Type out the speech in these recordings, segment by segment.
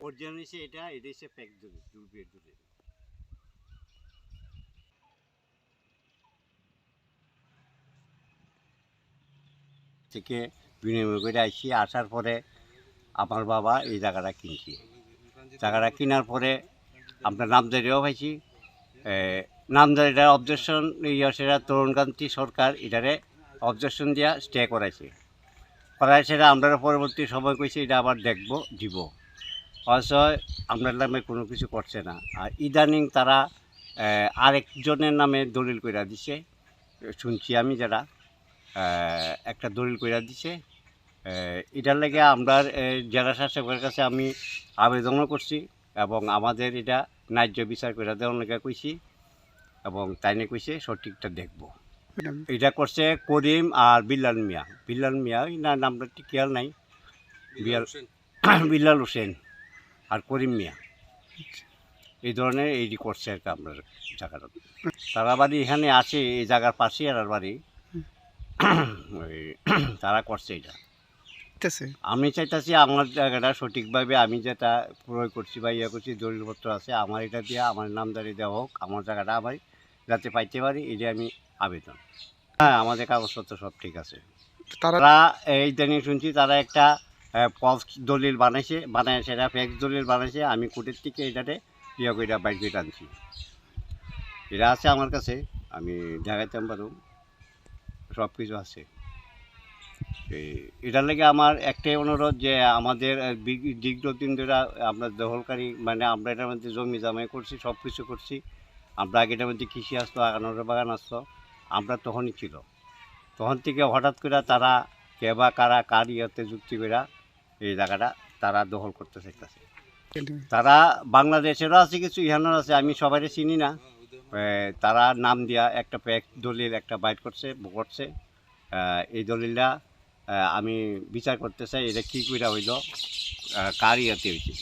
Original হচ্ছে এটা হচ্ছে প্যাক দড়ি, দুর্গের দড়ি। থেকে বিনিময় করে আসছি, আসার পরে আমার বাবা এই জায়গাটা কিনছি। জায়গাটা কেনার পরে আমরা নামজারিও পাইছি। নামজারিটার অবজেকশন সেটা তরুণকান্তি সরকার এটারে অবজেকশন দিয়া স্টে করাইছে। সেটা আমরা পরবর্তী সময় কইছি এটা আবার দেখবো দিব, অথচ আপনার নামে কোনো কিছু করছে না। আর ইদানিং তারা আরেকজনের নামে দলিল কইরা দিছে, শুনছি আমি, যারা একটা দলিল কইরা দিছে। এটার লেগে আমরা জেলা শাসকের কাছে আমি আবেদনও করছি এবং আমাদের এটা ন্যায্য বিচার করে দেওয়ার লেগে কইছি এবং তাই নিয়ে কইছে সঠিকটা দেখব। এটা করছে করিম আর বিল্লাল মিয়া। বিল্লাল মিয়া না, নামটা ঠিক খেয়াল নাই। বিল্লাল হোসেন আর করিম মিয়া এই ধরনের এইটি করছে আর কি আপনার জায়গাটা। তারা বাড়ি এখানে আছে, এই জায়গার পাশে আর বাড়ি তারা করছে এটা। আমি চাইতেছি আমার জায়গাটা সঠিকভাবে আমি যেটা প্রয়োগ করছি বা ইয়ে করছি, দলিলপত্র আছে আমার, এটা দিয়ে আমার নামদারি দেওয়া হোক, আমার জায়গাটা আমার যাতে পাইতে পারি, এটা আমি আবেদন। হ্যাঁ, আমাদের কাগজপত্র সব ঠিক আছে। তারা এই দিনে শুনছি তারা একটা ফলস দলিল বানায় সেটা ফেক দলিল বানাইছে। আমি কোর্টের থেকে এটাতে ইয়ে করে বাইর করে আনছি, এটা আছে আমার কাছে, আমি দেখাইতে পারব, সব কিছু আছে। এটার লেগে আমার একটাই অনুরোধ যে আমাদের দীর্ঘদিন ধরে আমরা দখলকারী, মানে আমরা এটার মধ্যে জমি জামাই করছি, সব কিছু করছি। আমরা আগে এটার মধ্যে কৃষি আসতো, আগানোর বাগান আসতো, আমরা তখনই ছিল। তখন থেকে হঠাৎ করে তারা কে বা কারা কার ইয়েতে যুক্তি করে এই জায়গাটা তারা দখল করতে চাইতেছে। তারা বাংলাদেশেরও আছে কিছু, ইহানের আছে, আমি সবাই চিনি না। তারা নাম দিয়া একটা প্যাক দলিল একটা বাইট করছে। এই দলিলটা আমি বিচার করতে চাই, এটা কী করে হইল, কার ইয়েতে হয়েছে,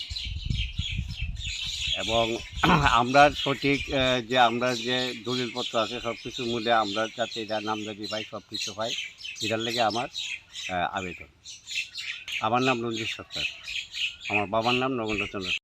এবং আমরা সঠিক যে আমরা যে দলিলপত্র আছে সব কিছুর মধ্যে আমরা যাতে এটা নামজারি পাই, সব কিছু পাই, এটার লেগে আমার আবেদন। আমার নাম রঞ্জিত সরকার, আমার বাবার নাম নগেন্দ্রচন্দ্র।